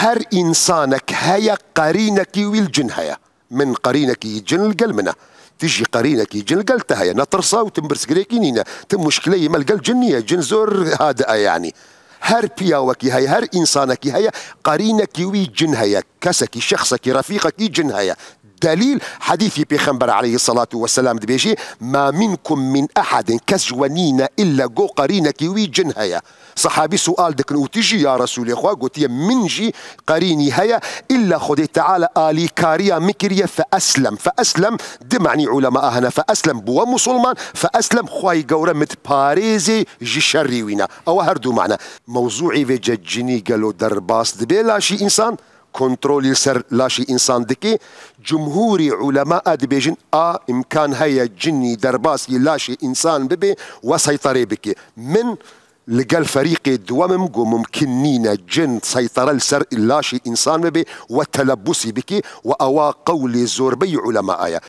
هر إنسانك هيا قرينك والجن هيا من قرينك جن القل منه تجي قرينك جن القل تهيا نطرصا وتمبرس قريكينينا تم مشكلة ما القل جنية جن زور هذا يعني هر بياوكي هيا هر إنسانك هيا قرينك وجن هيا كسك شخصك رفيقك جن هيا دليل حديث بيغمبر عليه الصلاة والسلام بيجي ما منكم من أحد كزونين إلا جو قرينك ويجن هيا صحابي سؤال دك وتجي يا رسول الله قلت يا منجي قريني هيا إلا خدي تعالى آلي كاريا مكريا فأسلم دمعني علماء هنا فأسلم بوا مسلمان فأسلم خواي قورا متباريزي جي شري وينا أو هردو معنا موضوعي في جني قالوا درباس دبي لا شي إنسان كنترولي سر لاشي إنسان دكي جمهوري علماء دبيجن إمكان هيا جني درباسي لاشي إنسان ببي وسيطري بكي من لقال فريقي دوامم ممكنين جن سيطرة لسر لاشي إنسان ببي وتلبسي بكي وأوا قولي زوربي علماء